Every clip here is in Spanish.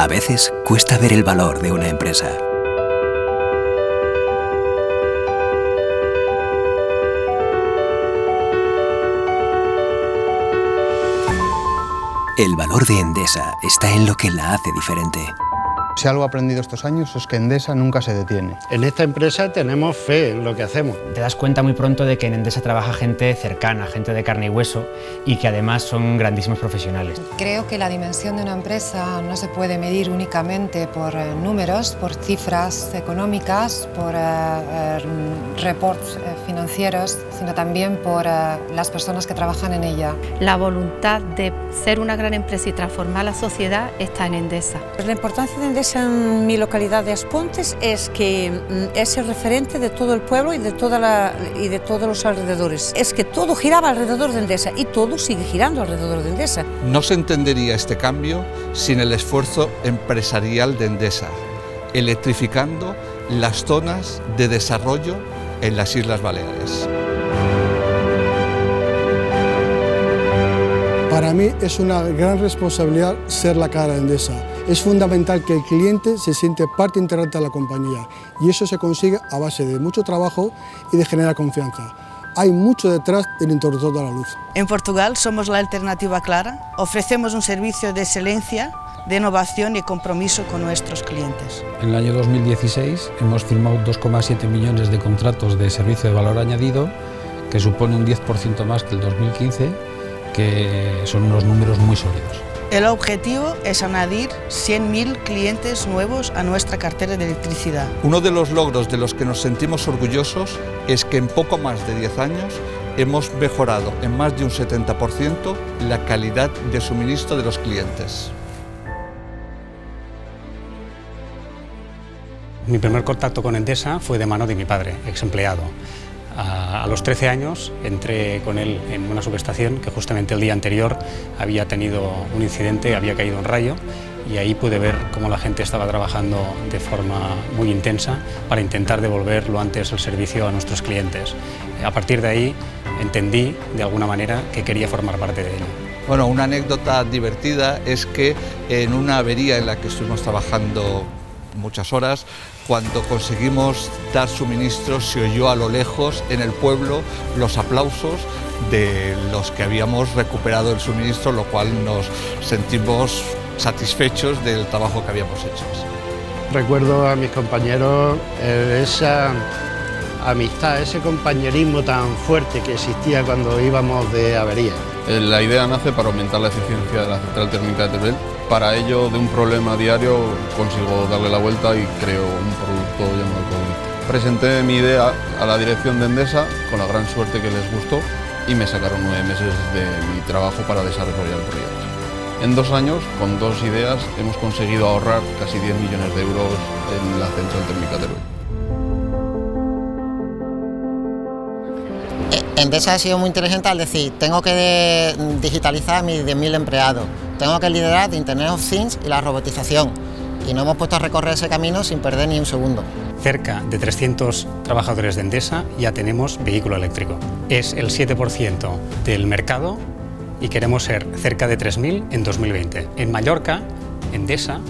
A veces cuesta ver el valor de una empresa. El valor de Endesa está en lo que la hace diferente. Si algo he aprendido estos años es que Endesa nunca se detiene. En esta empresa tenemos fe en lo que hacemos. Te das cuenta muy pronto de que en Endesa trabaja gente cercana, gente de carne y hueso, y que además son grandísimos profesionales. Creo que la dimensión de una empresa no se puede medir únicamente por números, por cifras económicas, por reports financieros, sino también por las personas que trabajan en ella. La voluntad de ser una gran empresa y transformar la sociedad está en Endesa. La importancia de Endesa en mi localidad de Aspontes es que es el referente de todo el pueblo y de todos los alrededores. Es que todo giraba alrededor de Endesa y todo sigue girando alrededor de Endesa. No se entendería este cambio sin el esfuerzo empresarial de Endesa, electrificando las zonas de desarrollo en las Islas Baleares. Para mí es una gran responsabilidad ser la cara de Endesa. Es fundamental que el cliente se siente parte integrante de la compañía y eso se consigue a base de mucho trabajo y de generar confianza. Hay mucho detrás del interruptor de la luz. En Portugal somos la alternativa clara. Ofrecemos un servicio de excelencia, de innovación y compromiso con nuestros clientes. En el año 2016 hemos firmado 2,7 millones de contratos de servicio de valor añadido, que supone un 10% más que el 2015, que son unos números muy sólidos. El objetivo es añadir 100.000 clientes nuevos a nuestra cartera de electricidad. Uno de los logros de los que nos sentimos orgullosos es que en poco más de 10 años hemos mejorado en más de un 70% la calidad de suministro de los clientes. Mi primer contacto con Endesa fue de mano de mi padre, ex empleado. A los 13 años entré con él en una subestación que justamente el día anterior había tenido un incidente, había caído un rayo y ahí pude ver cómo la gente estaba trabajando de forma muy intensa para intentar devolver lo antes el servicio a nuestros clientes. A partir de ahí entendí de alguna manera que quería formar parte de ello. Bueno, una anécdota divertida es que en una avería en la que estuvimos trabajando muchas horas, cuando conseguimos dar suministro se oyó a lo lejos en el pueblo los aplausos de los que habíamos recuperado el suministro, lo cual nos sentimos satisfechos del trabajo que habíamos hecho. Recuerdo a mis compañeros esa amistad, ese compañerismo tan fuerte que existía cuando íbamos de avería. La idea nace para aumentar la eficiencia de la central térmica de Teruel. Para ello, de un problema diario, consigo darle la vuelta y creo un producto llamado Cogni. Presenté mi idea a la dirección de Endesa con la gran suerte que les gustó y me sacaron 9 meses de mi trabajo para desarrollar el proyecto. En 2 años, con 2 ideas, hemos conseguido ahorrar casi 10 millones de euros en la central térmica de Teruel. Endesa ha sido muy inteligente al decir, tengo que digitalizar a mis 10.000 empleados, tengo que liderar de Internet of Things y la robotización, y no hemos puesto a recorrer ese camino sin perder ni un segundo. Cerca de 300 trabajadores de Endesa ya tenemos vehículo eléctrico. Es el 7% del mercado y queremos ser cerca de 3.000 en 2020. En Mallorca, Endesa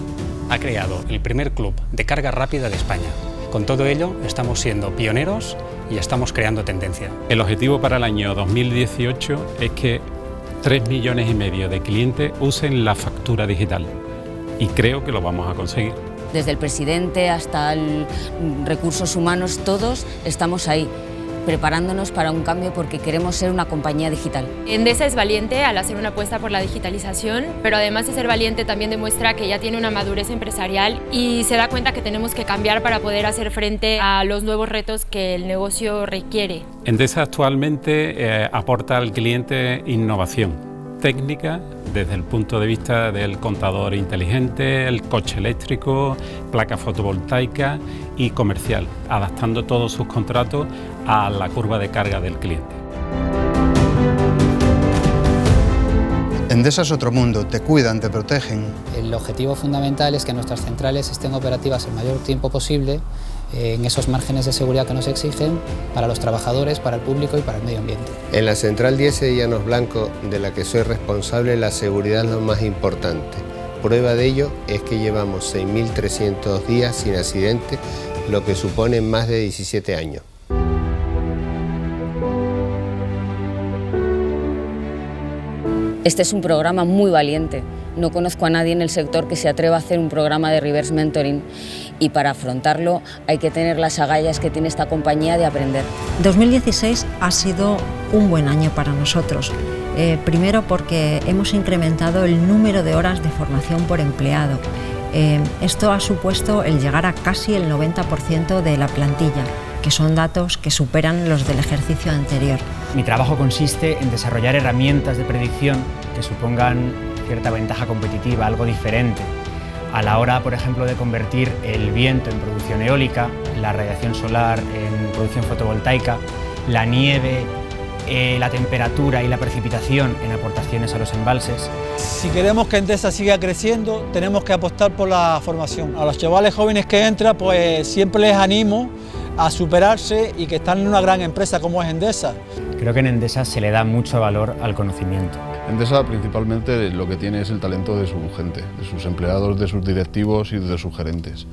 ha creado el primer club de carga rápida de España. Con todo ello, estamos siendo pioneros y estamos creando tendencia. El objetivo para el año 2018 es que 3,5 millones de clientes usen la factura digital y creo que lo vamos a conseguir. Desde el presidente hasta recursos humanos, todos estamos ahí, preparándonos para un cambio porque queremos ser una compañía digital. Endesa es valiente al hacer una apuesta por la digitalización, pero además de ser valiente también demuestra que ya tiene una madurez empresarial y se da cuenta que tenemos que cambiar para poder hacer frente a los nuevos retos que el negocio requiere. Endesa actualmente aporta al cliente innovación técnica desde el punto de vista del contador inteligente, el coche eléctrico, placa fotovoltaica y comercial, adaptando todos sus contratos a la curva de carga del cliente. Endesa es otro mundo, te cuidan, te protegen. El objetivo fundamental es que nuestras centrales estén operativas el mayor tiempo posible en esos márgenes de seguridad que nos exigen para los trabajadores, para el público y para el medio ambiente. En la central 10 de Llanos Blancos, de la que soy responsable, la seguridad es lo más importante. prueba de ello es que llevamos 6.300 días sin accidente, lo que supone más de 17 años. Este es un programa muy valiente. No conozco a nadie en el sector que se atreva a hacer un programa de reverse mentoring y para afrontarlo hay que tener las agallas que tiene esta compañía de aprender. 2016 ha sido un buen año para nosotros. Primero porque hemos incrementado el número de horas de formación por empleado. Esto ha supuesto el llegar a casi el 90% de la plantilla, que son datos que superan los del ejercicio anterior. Mi trabajo consiste en desarrollar herramientas de predicción que supongan cierta ventaja competitiva, algo diferente, a la hora, por ejemplo, de convertir el viento en producción eólica, la radiación solar en producción fotovoltaica, la nieve, la temperatura y la precipitación en aportaciones a los embalses. Si queremos que Endesa siga creciendo, tenemos que apostar por la formación. A los chavales jóvenes que entran, pues siempre les animo a superarse y que están en una gran empresa como es Endesa. Creo que en Endesa se le da mucho valor al conocimiento. Endesa principalmente lo que tiene es el talento de su gente, de sus empleados, de sus directivos y de sus gerentes.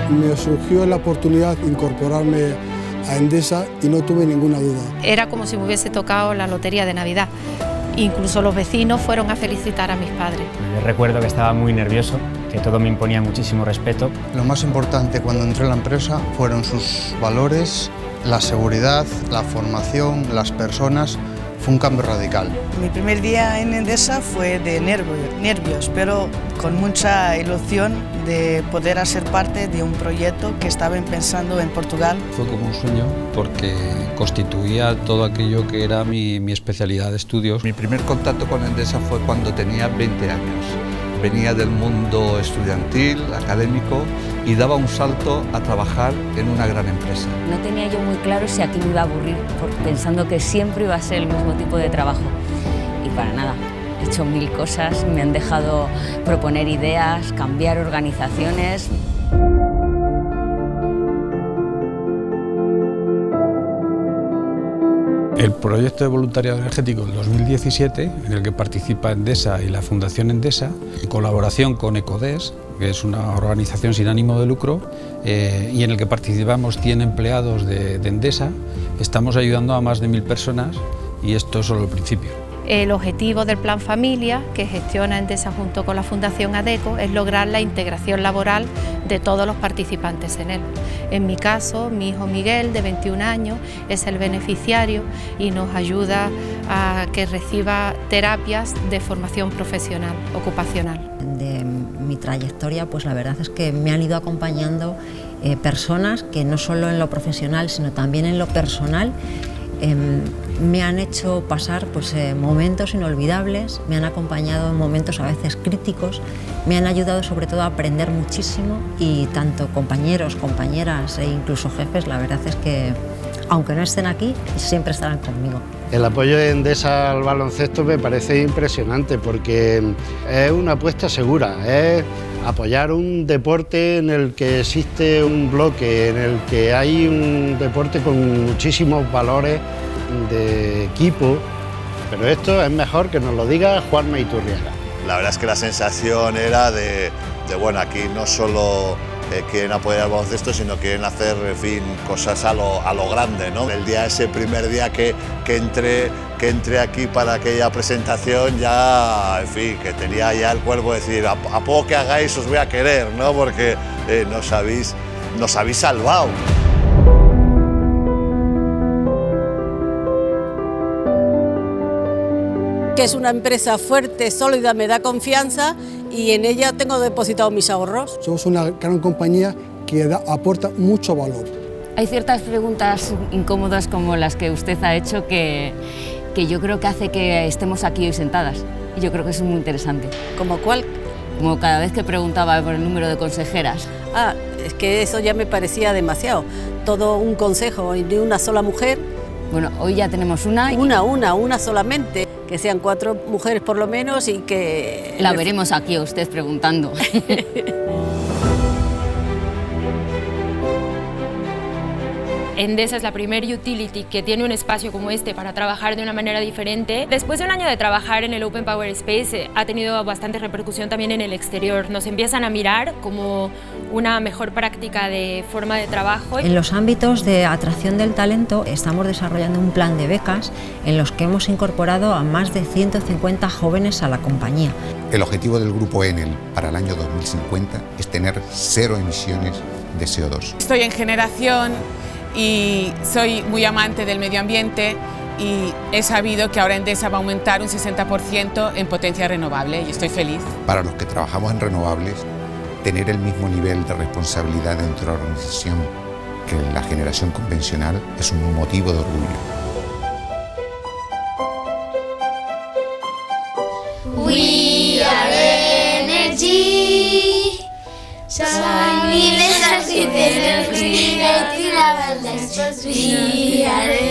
Me surgió la oportunidad de incorporarme a Endesa y no tuve ninguna duda. Era como si me hubiese tocado la lotería de Navidad. Incluso los vecinos fueron a felicitar a mis padres. Yo recuerdo que estaba muy nervioso, que todo me imponía muchísimo respeto. Lo más importante cuando entré en la empresa fueron sus valores, la seguridad, la formación, las personas. Fue un cambio radical. Mi primer día en Endesa fue de nervios, pero con mucha ilusión de poder hacer parte de un proyecto que estaban pensando en Portugal. Fue como un sueño porque constituía todo aquello que era mi especialidad de estudios. Mi primer contacto con Endesa fue cuando tenía 20 años. Venía del mundo estudiantil, académico y daba un salto a trabajar en una gran empresa. No tenía yo muy claro si aquí me iba a aburrir, pensando que siempre iba a ser el mismo tipo de trabajo. Y para nada, he hecho 1000 cosas, me han dejado proponer ideas, cambiar organizaciones. El proyecto de voluntariado energético del 2017, en el que participa Endesa y la Fundación Endesa, en colaboración con Ecodes, que es una organización sin ánimo de lucro, y en el que participamos 100 empleados de Endesa, estamos ayudando a más de 1000 personas y esto es solo el principio. El objetivo del Plan Familia, que gestiona Endesa junto con la Fundación ADECO, es lograr la integración laboral de todos los participantes en él. En mi caso, mi hijo Miguel, de 21 años, es el beneficiario y nos ayuda a que reciba terapias de formación profesional, ocupacional. De mi trayectoria, pues la verdad es que me han ido acompañando personas que no solo en lo profesional, sino también en lo personal, me han hecho pasar momentos inolvidables, me han acompañado en momentos a veces críticos, me han ayudado sobre todo a aprender muchísimo y tanto compañeros, compañeras e incluso jefes, la verdad es que aunque no estén aquí, siempre estarán conmigo. El apoyo de Endesa al baloncesto me parece impresionante porque es una apuesta segura, es apoyar un deporte en el que existe un bloque, en el que hay un deporte con muchísimos valores de equipo, pero esto es mejor que nos lo diga Juanma Iturriaga. La verdad es que la sensación era de bueno, aquí no solo quieren apoyar el baloncesto, sino quieren hacer, en fin, cosas a lo grande, ¿no? El día, ese primer día que entré aquí para aquella presentación, ya, en fin, que tenía ya el cuerpo de decir, a poco que hagáis os voy a querer, ¿no? Porque nos habéis salvado. Que es una empresa fuerte, sólida, me da confianza y en ella tengo depositados mis ahorros. Somos una gran compañía que aporta mucho valor. Hay ciertas preguntas incómodas como las que usted ha hecho que yo creo que hace que estemos aquí hoy sentadas y yo creo que eso es muy interesante. ¿Como cuál? Como cada vez que preguntaba por el número de consejeras. Ah, es que eso ya me parecía demasiado. Todo un consejo y de una sola mujer. Bueno, hoy ya tenemos una. Una solamente. Que sean 4 mujeres por lo menos y que... La veremos aquí a usted preguntando. Endesa es la primer utility que tiene un espacio como este para trabajar de una manera diferente. Después de un año de trabajar en el Open Power Space, ha tenido bastante repercusión también en el exterior. Nos empiezan a mirar como una mejor práctica de forma de trabajo. En los ámbitos de atracción del talento estamos desarrollando un plan de becas en los que hemos incorporado a más de 150 jóvenes a la compañía. El objetivo del Grupo Enel para el año 2050 es tener 0 emisiones de CO2. Estoy en generación y soy muy amante del medio ambiente y he sabido que ahora Endesa va a aumentar un 60% en potencia renovable y estoy feliz. Para los que trabajamos en renovables, tener el mismo nivel de responsabilidad dentro de la organización que la generación convencional es un motivo de orgullo. We are energy. Son miles de energía y la banda es we are energy.